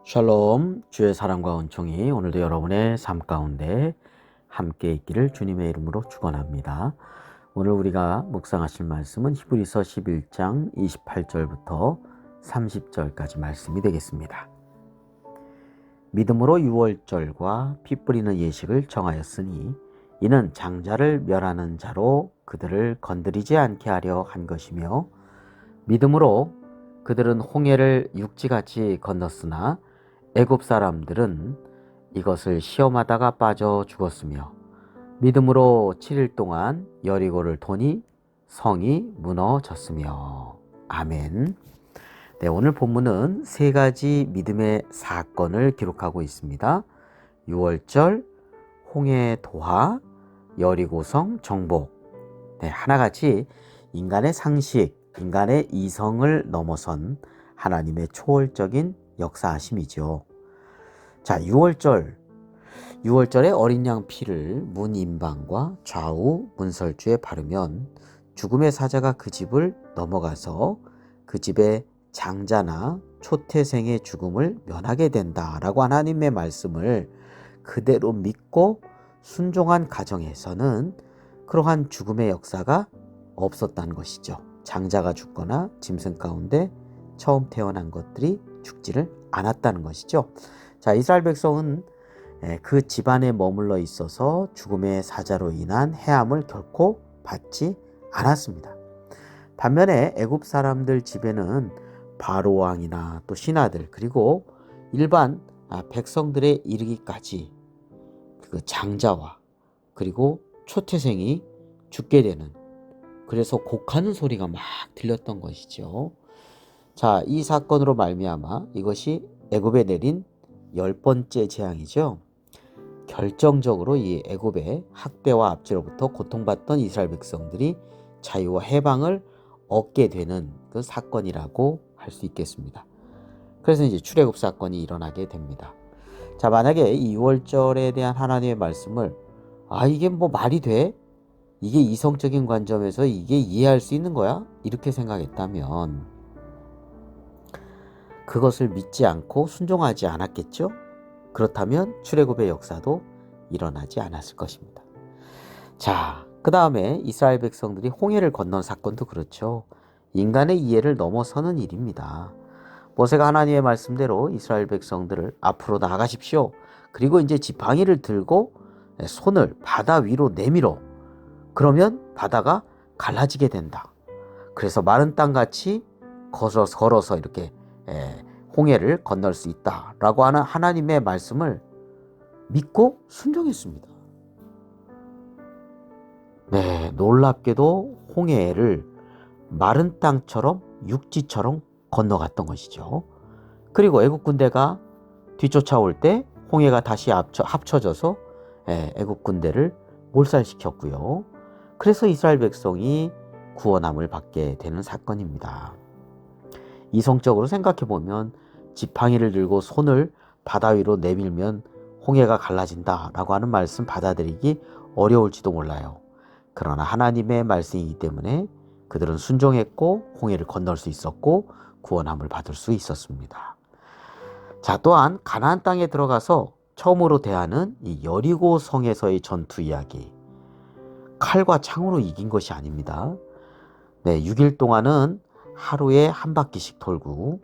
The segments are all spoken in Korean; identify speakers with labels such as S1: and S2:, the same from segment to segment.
S1: 샬롬, 주의 사랑과 은총이 오늘도 여러분의 삶 가운데 함께 있기를 주님의 이름으로 축원합니다. 오늘 우리가 묵상하실 말씀은 히브리서 11장 28절부터 30절까지 말씀이 되겠습니다. 믿음으로 유월절과 피 뿌리는 예식을 정하였으니 이는 장자를 멸하는 자로 그들을 건드리지 않게 하려 한 것이며, 믿음으로 그들은 홍해를 육지같이 건넜으나 애굽 사람들은 이것을 시험하다가 빠져 죽었으며, 믿음으로 7일 동안 여리고를 도니 성이 무너졌으며. 아멘. 네, 오늘 본문은 세 가지 믿음의 사건을 기록하고 있습니다. 유월절, 홍해 도하, 여리고성 정복. 네, 하나같이 인간의 상식, 인간의 이성을 넘어선 하나님의 초월적인 역사하심이죠. 자, 유월절에 어린 양 피를 문 인방과 좌우 문설주에 바르면 죽음의 사자가 그 집을 넘어가서 그 집의 장자나 초태생의 죽음을 면하게 된다라고 하나님의 말씀을 그대로 믿고 순종한 가정에서는 그러한 죽음의 역사가 없었다는 것이죠. 장자가 죽거나 짐승 가운데 처음 태어난 것들이 죽지를 않았다는 것이죠. 자, 이스라엘 백성은 그 집안에 머물러 있어서 죽음의 사자로 인한 해함을 결코 받지 않았습니다. 반면에 애굽 사람들 집에는 바로 왕이나 또 신하들, 그리고 일반 백성들에 이르기까지 그 장자와 그리고 초태생이 죽게 되는, 그래서 곡하는 소리가 막 들렸던 것이죠. 자, 이 사건으로 말미암아 이것이 애굽에 내린 10번째 재앙이죠. 결정적으로 이 애굽의 학대와 압제로부터 고통받던 이스라엘 백성들이 자유와 해방을 얻게 되는 그 사건이라고 할 수 있겠습니다. 그래서 이제 출애굽 사건이 일어나게 됩니다. 자, 만약에 이 6월절에 대한 하나님의 말씀을 이게 뭐 말이 돼? 이게 이성적인 관점에서 이게 이해할 수 있는 거야? 이렇게 생각했다면 그것을 믿지 않고 순종하지 않았겠죠? 그렇다면 출애굽의 역사도 일어나지 않았을 것입니다. 자, 그 다음에 이스라엘 백성들이 홍해를 건넌 사건도 그렇죠. 인간의 이해를 넘어서는 일입니다. 모세가 하나님의 말씀대로 이스라엘 백성들을 앞으로 나아가십시오. 그리고 이제 지팡이를 들고 손을 바다 위로 내밀어. 그러면 바다가 갈라지게 된다. 그래서 마른 땅같이 걸어서 이렇게 홍해를 건널 수 있다라고 하는 하나님의 말씀을 믿고 순종했습니다. 네, 놀랍게도 홍해를 마른 땅처럼 육지처럼 건너갔던 것이죠. 그리고 애국 군대가 뒤쫓아올 때 홍해가 다시 합쳐져서 애국 군대를 몰살시켰고요. 그래서 이스라엘 백성이 구원함을 받게 되는 사건입니다. 이성적으로 생각해보면 지팡이를 들고 손을 바다 위로 내밀면 홍해가 갈라진다라고 하는 말씀 받아들이기 어려울지도 몰라요. 그러나 하나님의 말씀이기 때문에 그들은 순종했고 홍해를 건널 수 있었고 구원함을 받을 수 있었습니다. 자, 또한 가나안 땅에 들어가서 처음으로 대하는 이 여리고 성에서의 전투 이야기. 칼과 창으로 이긴 것이 아닙니다. 네, 6일 동안은 하루에 한 바퀴씩 돌고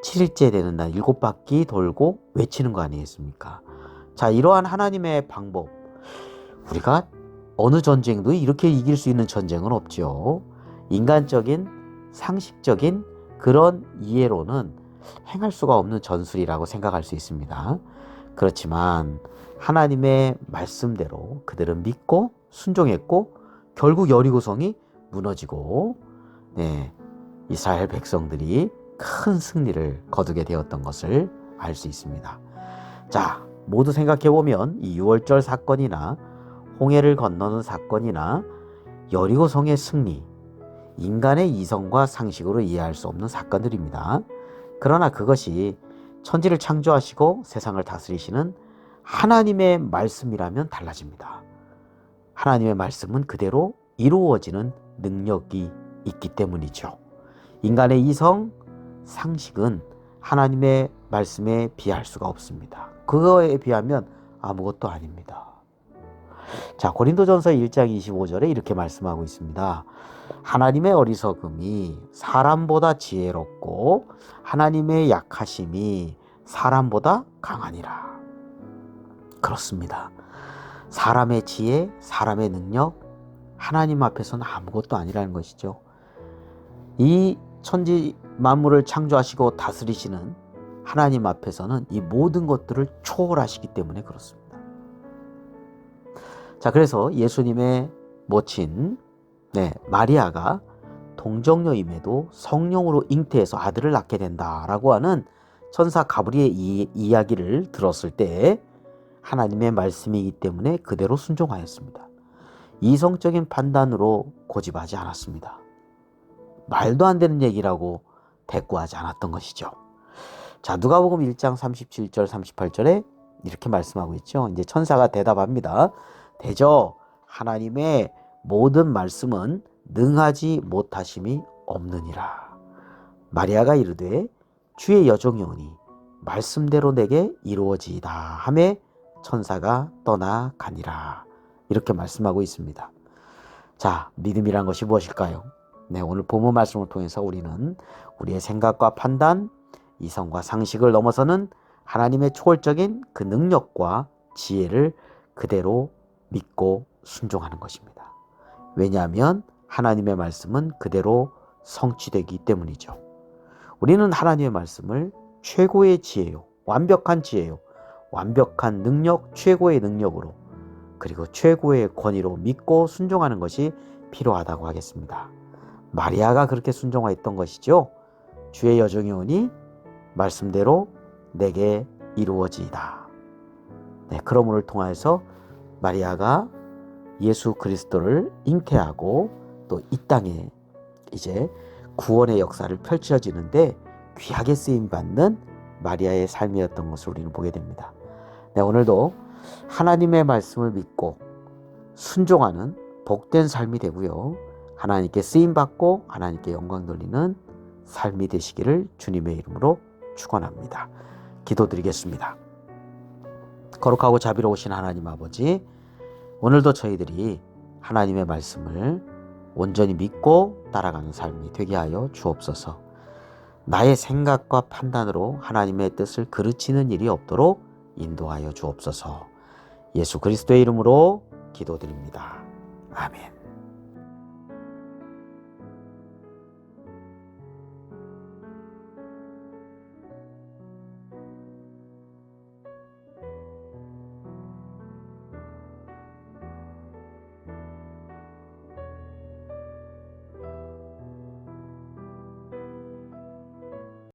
S1: 7일째 되는 날 7바퀴 돌고 외치는 거 아니겠습니까? 자, 이러한 하나님의 방법, 우리가 어느 전쟁도 이렇게 이길 수 있는 전쟁은 없죠. 인간적인 상식적인 그런 이해로는 행할 수가 없는 전술이라고 생각할 수 있습니다. 그렇지만 하나님의 말씀대로 그들은 믿고 순종했고 결국 여리고성이 무너지고 이스라엘 백성들이 큰 승리를 거두게 되었던 것을 알 수 있습니다. 자, 모두 생각해보면 이 6월절 사건이나 홍해를 건너는 사건이나 여리고성의 승리, 인간의 이성과 상식으로 이해할 수 없는 사건들입니다. 그러나 그것이 천지를 창조하시고 세상을 다스리시는 하나님의 말씀이라면 달라집니다. 하나님의 말씀은 그대로 이루어지는 능력이 있기 때문이죠. 인간의 이성, 상식은 하나님의 말씀에 비할 수가 없습니다. 그거에 비하면 아무것도 아닙니다. 자, 고린도전서 1장 25절에 이렇게 말씀하고 있습니다. 하나님의 어리석음이 사람보다 지혜롭고 하나님의 약하심이 사람보다 강하니라. 그렇습니다. 사람의 지혜, 사람의 능력, 하나님 앞에서는 아무것도 아니라는 것이죠. 이 천지 만물을 창조하시고 다스리시는 하나님 앞에서는 이 모든 것들을 초월하시기 때문에 그렇습니다. 자, 그래서 예수님의 모친 마리아가 동정녀임에도 성령으로 잉태해서 아들을 낳게 된다라고 하는 천사 가브리엘의 이야기를 들었을 때 하나님의 말씀이기 때문에 그대로 순종하였습니다. 이성적인 판단으로 고집하지 않았습니다. 말도 안 되는 얘기라고 대꾸하지 않았던 것이죠. 자, 누가복음 1장 37절 38절에 이렇게 말씀하고 있죠. 이제 천사가 대답합니다. 대저 하나님의 모든 말씀은 능하지 못하심이 없느니라. 마리아가 이르되 주의 여종이오니 말씀대로 내게 이루어지이다 하매 천사가 떠나가니라. 이렇게 말씀하고 있습니다. 자, 믿음이란 것이 무엇일까요? 오늘 본문 말씀을 통해서 우리는 우리의 생각과 판단, 이성과 상식을 넘어서는 하나님의 초월적인 그 능력과 지혜를 그대로 믿고 순종하는 것입니다. 왜냐하면 하나님의 말씀은 그대로 성취되기 때문이죠. 우리는 하나님의 말씀을 최고의 지혜요, 완벽한 지혜요, 완벽한 능력, 최고의 능력으로 그리고 최고의 권위로 믿고 순종하는 것이 필요하다고 하겠습니다. 마리아가 그렇게 순종하였던 것이죠. 주의 여종이오니 말씀대로 내게 이루어지이다. 그러므로 통하여서 마리아가 예수 그리스도를 잉태하고 또 이 땅에 이제 구원의 역사를 펼쳐지는데 귀하게 쓰임받는 마리아의 삶이었던 것을 우리는 보게 됩니다. 오늘도 하나님의 말씀을 믿고 순종하는 복된 삶이 되고요. 하나님께 쓰임받고 하나님께 영광 돌리는 삶이 되시기를 주님의 이름으로 축원합니다. 기도드리겠습니다. 거룩하고 자비로우신 하나님 아버지, 오늘도 저희들이 하나님의 말씀을 온전히 믿고 따라가는 삶이 되게 하여 주옵소서. 나의 생각과 판단으로 하나님의 뜻을 그르치는 일이 없도록 인도하여 주옵소서. 예수 그리스도의 이름으로 기도드립니다. 아멘.